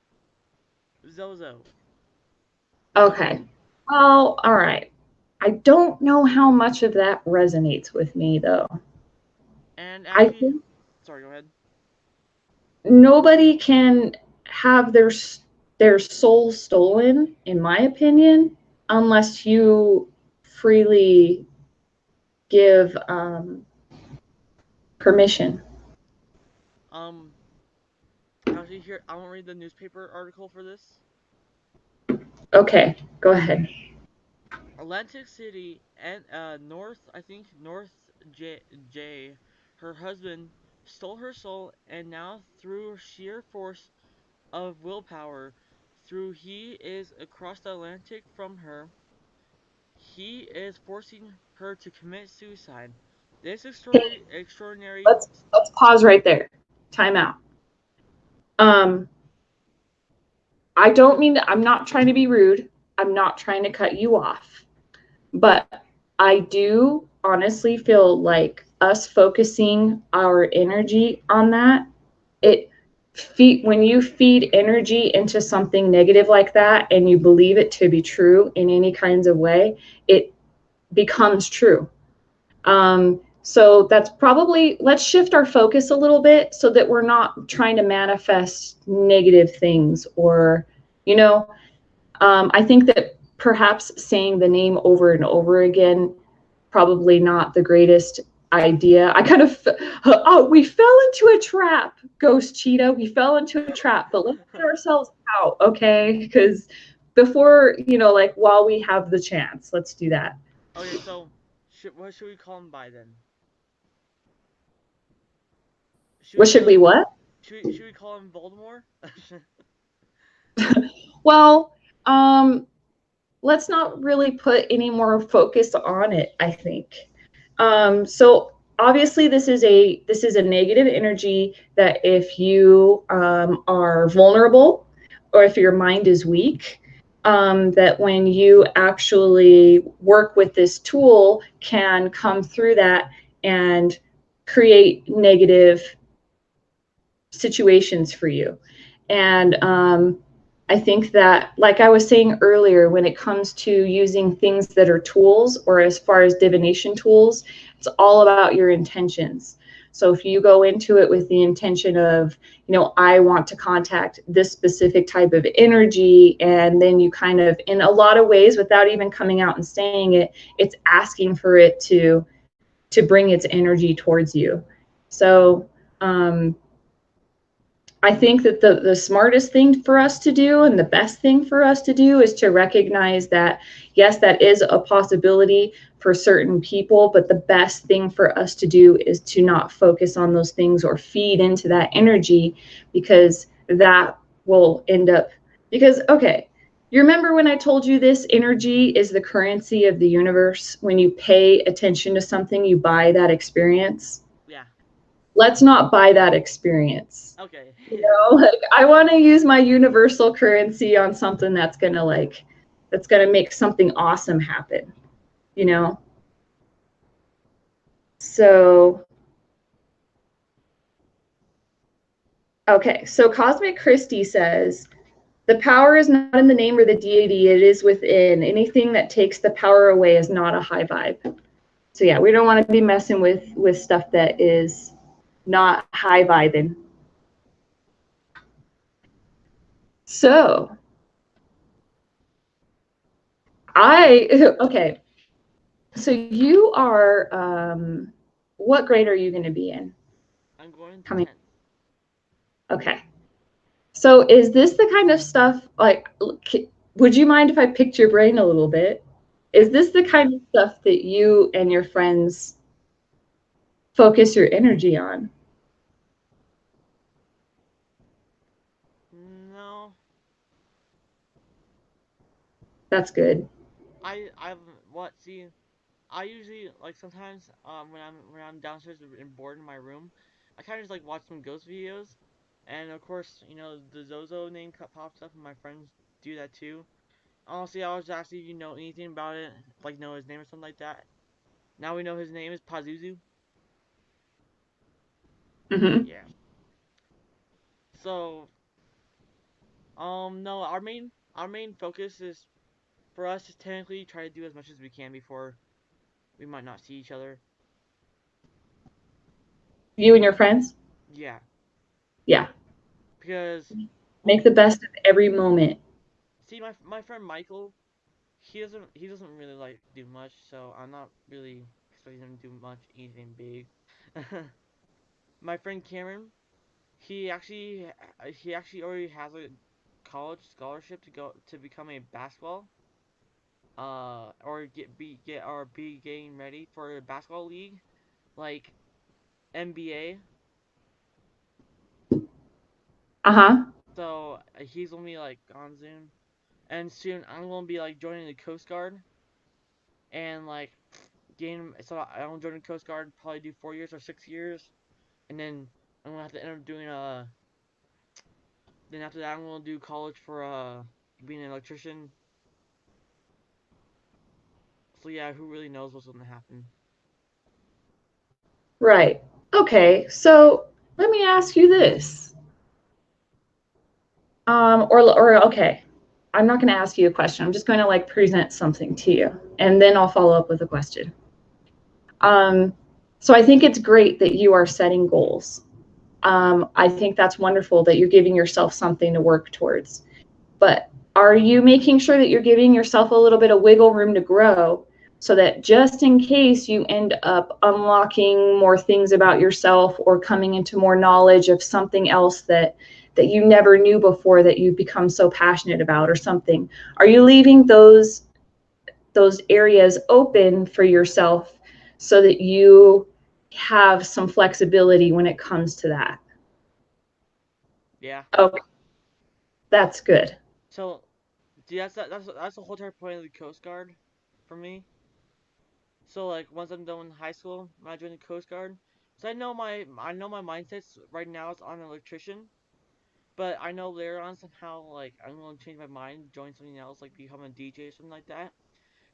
Zozo. Okay. Well, all right. I don't know how much of that resonates with me, though. And actually, sorry, go ahead. Nobody can have their soul stolen, in my opinion, unless you freely give permission. Actually, here I won't read the newspaper article for this. Okay, go ahead. Atlantic City and North J. Her husband stole her soul, and now through sheer force of willpower, he is across the Atlantic from her. He is forcing her to commit suicide. This extraordinary. Let's pause right there. Time out. I don't mean that, I'm not trying to be rude. I'm not trying to cut you off. But I do honestly feel like us focusing our energy on that, it when you feed energy into something negative like that and you believe it to be true in any kinds of way, it becomes true. So that's probably, let's shift our focus a little bit so that we're not trying to manifest negative things or, you know, I think that perhaps saying the name over and over again, probably not the greatest idea. I kind of, oh, we fell into a trap, Ghost Cheetah. We fell into a trap, but let's get ourselves out, okay? Because before, like while we have the chance, let's do that. Okay, so what should we call him by then? Should we What should call we him? what? Should we call him Voldemort? Well, let's not really put any more focus on it, I think. So obviously this is a negative energy that if you are vulnerable or if your mind is weak, that when you actually work with this tool can come through that and create negative situations for you. And I think that, like I was saying earlier, when it comes to using things that are tools or as far as divination tools, it's all about your intentions. So if you go into it with the intention of, I want to contact this specific type of energy, and then you kind of, in a lot of ways, without even coming out and saying it, it's asking for it to bring its energy towards you. So I think that the smartest thing for us to do and the best thing for us to do is to recognize that, yes, that is a possibility for certain people, but the best thing for us to do is to not focus on those things or feed into that energy, because that will end up, because, okay, you remember when I told you this energy is the currency of the universe? When you pay attention to something, you buy that experience. Yeah. Let's not buy that experience. Okay. Like I want to use my universal currency on something that's gonna make something awesome happen, you know. So okay, so Cosmic Christie says the power is not in the name or the deity, it is within. Anything that takes the power away is not a high vibe. So yeah, we don't want to be messing with stuff that is not high vibing. So okay. So you are what grade are you going to be in? I'm going to Coming. 10th. Okay. So is this the kind of stuff, like, would you mind if I picked your brain a little bit? Is this the kind of stuff that you and your friends focus your energy on? No. That's good. I've what see I usually like sometimes when I'm downstairs and bored in my room, I kind of just like watch some ghost videos, and of course the Zozo name pops up and my friends do that too. Honestly, I was asking if you know anything about it, like know his name or something like that. Now we know his name is Pazuzu. Mm-hmm. Yeah. So no, our main focus is for us to technically try to do as much as we can before we might not see each other. You and your friends? Yeah, Yeah. because Make well, the best of every moment. see my friend Michael, he doesn't really like do much, so I'm not really expecting him to do much anything big. My friend Cameron, he actually already has a college scholarship to go to become a basketball or be getting ready for a basketball league like NBA. Uh-huh. So he's gonna be like on Zoom, and soon I'm gonna be like joining the Coast Guard and like gain. So I'm joining the Coast Guard, probably do 4 years or 6 years, and then I'm gonna have to end up doing Then after that, I'm gonna do college for being an electrician. So yeah, who really knows what's gonna happen? Right. Okay. So let me ask you this. Okay. I'm not going to ask you a question. I'm just going to like present something to you, and then I'll follow up with a question. Um, so I think it's great that you are setting goals. I think that's wonderful that you're giving yourself something to work towards. But are you making sure that you're giving yourself a little bit of wiggle room to grow so that just in case you end up unlocking more things about yourself or coming into more knowledge of something else that you never knew before that you become so passionate about or something, are you leaving those areas open for yourself so that you have some flexibility when it comes to that? Yeah. Okay, that's good. So, see, that's the whole entire point of the Coast Guard, for me. So like once I'm done with high school, when I join the Coast Guard, so I know my mindsets right now is on an electrician, but I know later on somehow like I'm gonna change my mind, join something else, like become a DJ or something like that.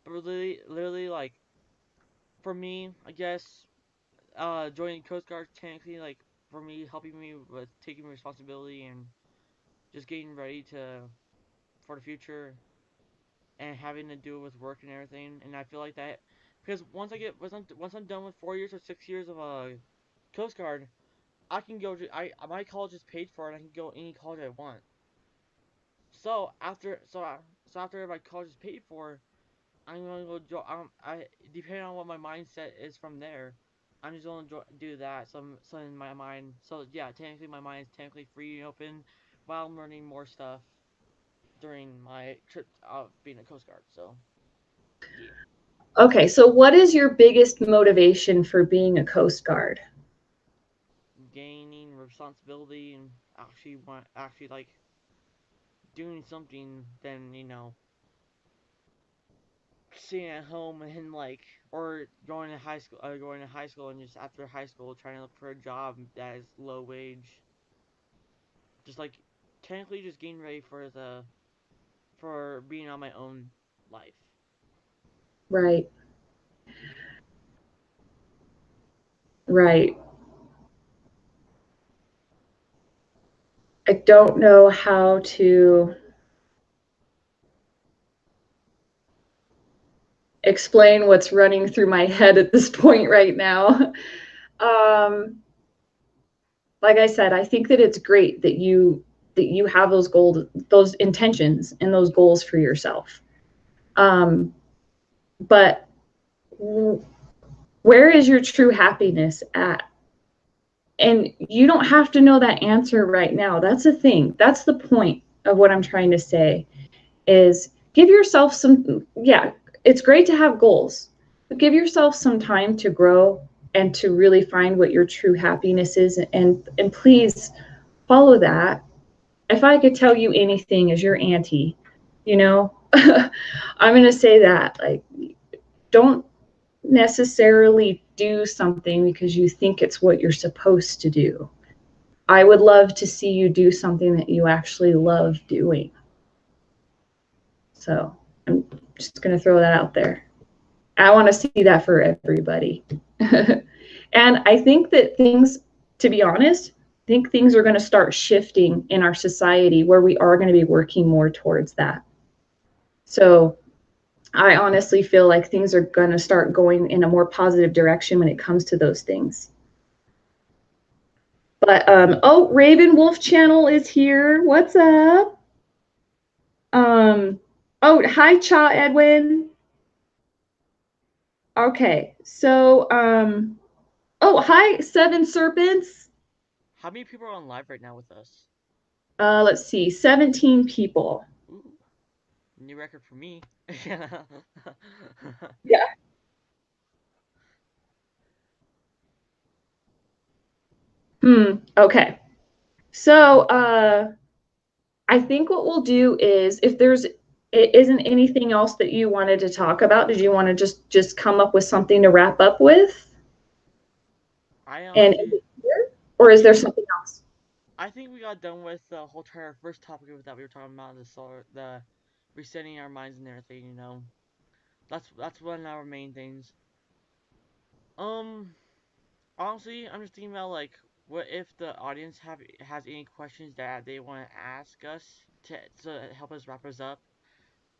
But literally like for me, I guess joining Coast Guard technically like for me helping me with taking responsibility and just getting ready to for the future and having to do it with work and everything. And I feel like that because once I'm done with 4 years or 6 years of Coast Guard, I can go to my college is paid for and I can go any college I want. So after my college is paid for, I'm gonna go I depending on what my mindset is from there. I'm just gonna do that. So in my mind, so yeah, technically my mind is technically free and open while I'm learning more stuff during my trip of being a Coast Guard. So yeah. Okay, so what is your biggest motivation for being a Coast Guard? Gaining responsibility and actually like doing something than sitting at home and like or going to high school and just after high school trying to look for a job that is low wage, just like technically just getting ready for being on my own life. Right, right. I don't know how to explain what's running through my head at this point right now. Um, like I said, I think that it's great that you have those goals, those intentions, and those goals for yourself. Um, but where is your true happiness at? And you don't have to know that answer right now. That's the thing. That's the point of what I'm trying to say is give yourself some, yeah, it's great to have goals, but give yourself some time to grow and to really find what your true happiness is, and please follow that. If I could tell you anything as your auntie, you know, I'm going to say that, like, don't necessarily do something because you think it's what you're supposed to do. I would love to see you do something that you actually love doing. So I'm just going to throw that out there. I want to see that for everybody. And I think that things, to be honest, I think things are going to start shifting in our society where we are going to be working more towards that. So I honestly feel like things are going to start going in a more positive direction when it comes to those things. But oh, Raven Wolf Channel is here. What's up? Um, oh, hi, Cha Edwin. Okay, so oh, hi, Seven Serpents. How many people are on live right now with us? Let's see, 17 people. Ooh, new record for me. Yeah. Okay. So I think what we'll do is if there's it isn't anything else that you wanted to talk about, did you want to just come up with something to wrap up with? I And honestly, or I is there think something else? I think we got done with the whole entire first topic that we were talking about, the resetting our minds and everything. That's one of our main things. Um, Honestly, I'm just thinking about like, what if the audience has any questions that they want to ask us to help us wrap us up?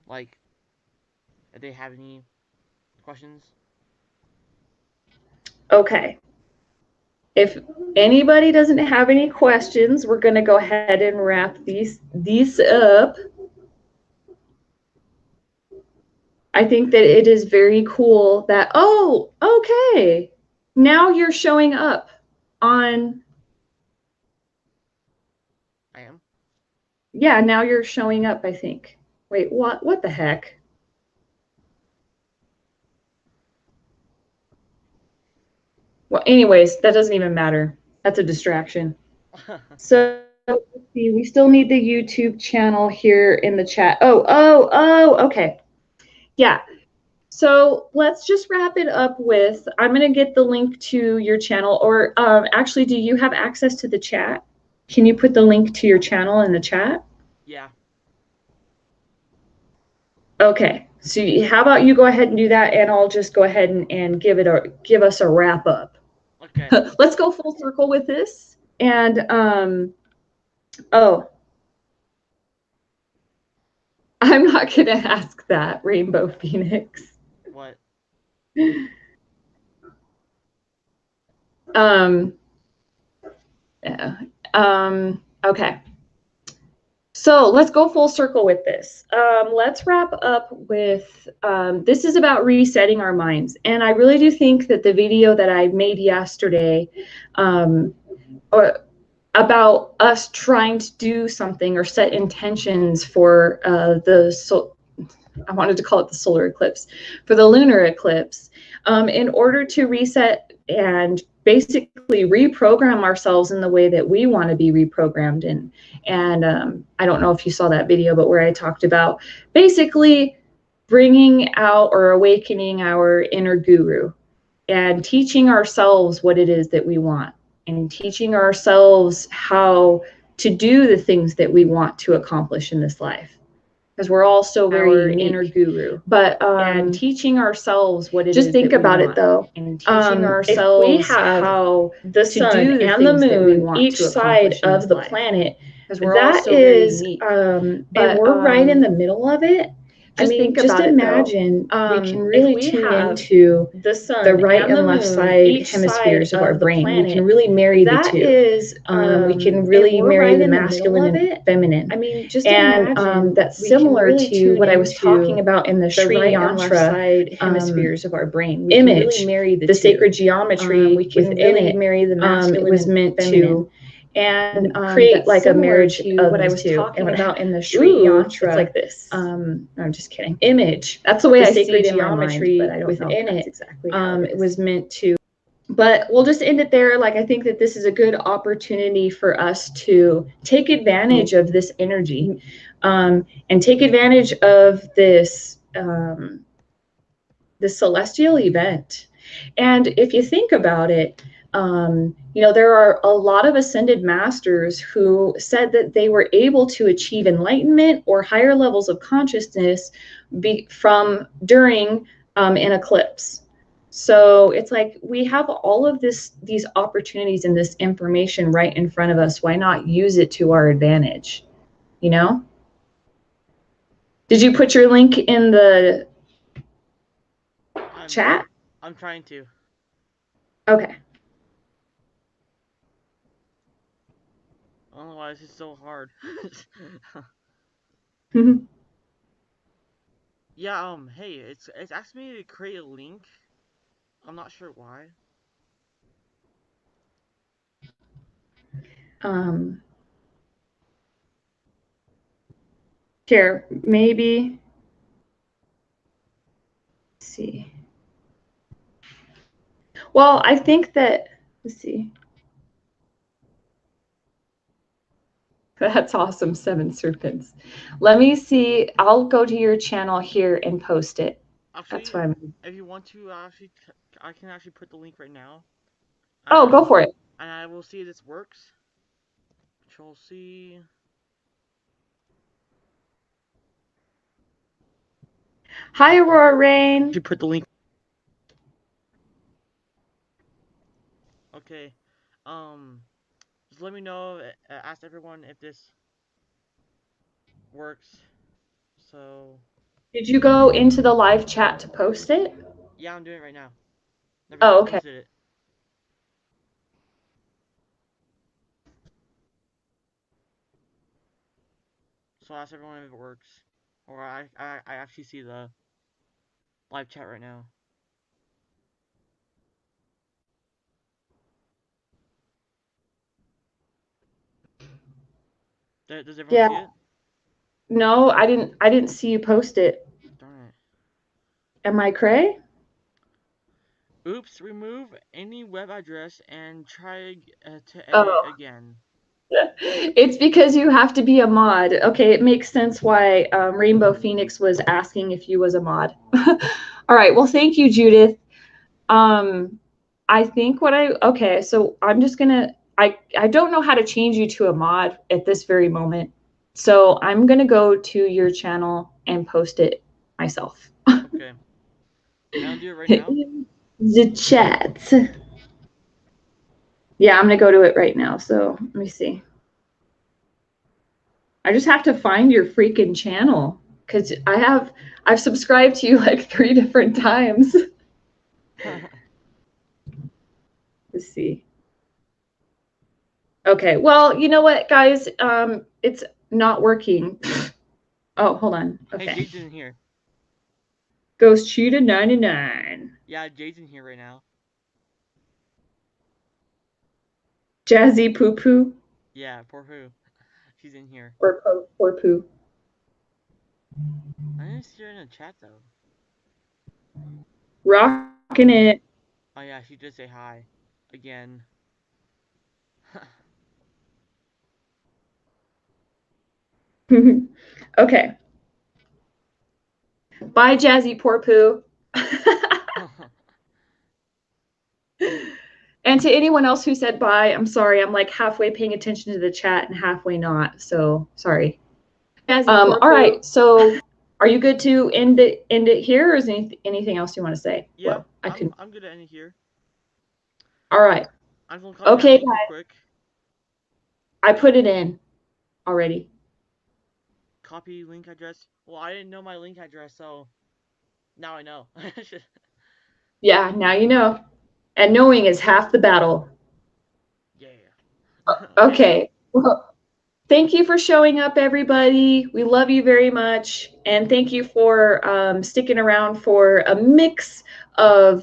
Like, if they have any questions. Okay. If anybody doesn't have any questions, we're going to go ahead and wrap these up. I think that it is very cool that, oh, okay, now you're showing up on. I am. Yeah, now you're showing up, I think. Wait, what the heck? Well, anyways, that doesn't even matter. That's a distraction. So let's see, we still need the YouTube channel here in the chat. Oh, okay. Yeah. So let's just wrap it up with, I'm going to get the link to your channel, or actually, do you have access to the chat? Can you put the link to your channel in the chat? Yeah. Okay. So how about you go ahead and do that, and I'll just go ahead and give us a wrap up. Okay. Let's go full circle with this. And oh, I'm not going to ask that, Rainbow Phoenix. What? Yeah. Okay. So let's go full circle with this. Let's wrap up with, this is about resetting our minds. And I really do think that the video that I made yesterday, about us trying to do something or set intentions for I wanted to call it the solar eclipse, for the lunar eclipse, in order to reset and basically reprogram ourselves in the way that we want to be reprogrammed in. And I don't know if you saw that video, but where I talked about basically bringing out or awakening our inner guru and teaching ourselves what it is that we want, and teaching ourselves how to do the things that we want to accomplish in this life, because we're all so very unique. Inner guru. But and teaching ourselves what it just is. Just think about it though. And teaching ourselves if we have how the sun and the moon each side of the planet, because we're all so very unique. And we're right in the middle of it. Just think about it. Imagine we can really tune into the sun, the right and left side hemispheres of our brain. We can really marry the two. We can really marry the masculine and feminine. I mean, just imagine that's similar to what I was talking about in the Sri Yantra hemispheres of our brain. We image, can really marry the sacred geometry. We can really marry the masculine. It was meant to. And create like a marriage of what I was talking about in the Sri Yantra. It's like this. No, I'm just kidding. Image. That's the way I see it in geometry, but I don't know if that's exactly how it was meant to. But we'll just end it there. Like, I think that this is a good opportunity for us to take advantage of this energy, and take advantage of this this celestial event. And if you think about it, there are a lot of ascended masters who said that they were able to achieve enlightenment or higher levels of consciousness from during an eclipse. So it's like we have all of these opportunities and this information right in front of us. Why not use it to our advantage? Did you put your link in the chat? I'm trying to. Okay. I don't know why this is so hard. Yeah, hey, it's asking me to create a link. I'm not sure why. Here, maybe. Let's see. Well, I think that, let's see. That's awesome, 7 serpents. Let me see. I'll go to your channel here and post it. Actually, that's what I'm. If you want to, I can actually put the link right now. Oh, go for it. And I will see if this works. Control C. Hi, Aurora Rain. You put the link. Okay. Just let me know. Ask everyone if this works. So Did you go into the live chat to post it? yeah, I'm doing it right now. Oh, Never okay. posted it. So ask everyone if it works, or I actually see the live chat right now. Does everyone Yeah. see it? No, I didn't see you post it. Darn it. Am I cray? Oops, remove any web address and try to edit Oh. again. It's because you have to be a mod. Okay, it makes sense why Rainbow Phoenix was asking if you was a mod. All right. Well, thank you, Judith. I think okay, so I'm just gonna I don't know how to change you to a mod at this very moment. So I'm gonna go to your channel and post it myself. Okay. I'll do it right now. The chat. Yeah, I'm gonna go to it right now. So let me see. I just have to find your freaking channel because I've subscribed to you like 3 different times. Let's see. Okay, well, you know what, guys? It's not working. Oh, hold on. Hey, Okay. Jade's in here. Ghost Cheetah 99. Yeah, Jade's in here right now. Jazzy Poo Poo. Yeah, poor who. She's in here. Or Poo. I didn't see her in the chat though. Rocking it. Oh yeah, she did say hi. Again. Okay. Bye, Jazzy Poor Poo. And to anyone else who said bye, I'm sorry. I'm like halfway paying attention to the chat and halfway not. So sorry. All right. So are you good to end it here, or is anything else you want to say? Yeah, Well, I can. I'm gonna end it here. All right. I'm gonna copy that Okay, link real quick. I put it in already. Copy link address. Well, I didn't know my link address, so now I know. Yeah, now you know. And knowing is half the battle. Yeah. Okay. Okay. Well, thank you for showing up, everybody. We love you very much. And thank you for sticking around for a mix of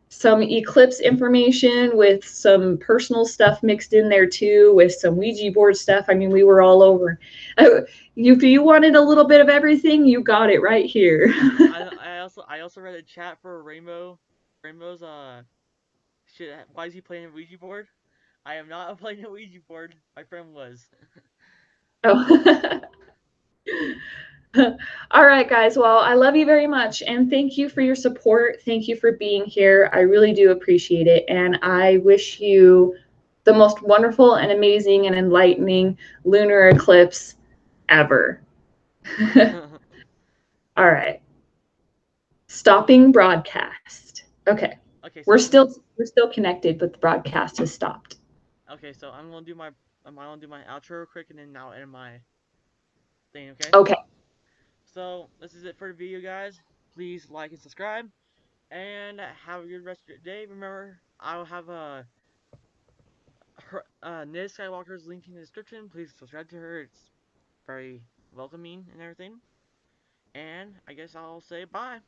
some Eclipse information with some personal stuff mixed in there too, with some Ouija board stuff. I mean, we were all over. If you wanted a little bit of everything, you got it right here. I also read a chat for Rainbow's shit. Why is he playing a Ouija board? I am not playing a Ouija board. My friend was. Oh. All right, guys. Well, I love you very much. And thank you for your support. Thank you for being here. I really do appreciate it. And I wish you the most wonderful and amazing and enlightening lunar eclipse ever. All right. Stopping broadcast. Okay. Okay, so We're still connected, but the broadcast has stopped. okay, so I'm gonna do my outro real quick, and then I'll end my thing. Okay. Okay. So this is it for the video, guys. Please like and subscribe, and have a good rest of your day. Remember, I will have Nizz Skywalker's link in the description. Please subscribe to her. It's very welcoming and everything. And I guess I'll say bye.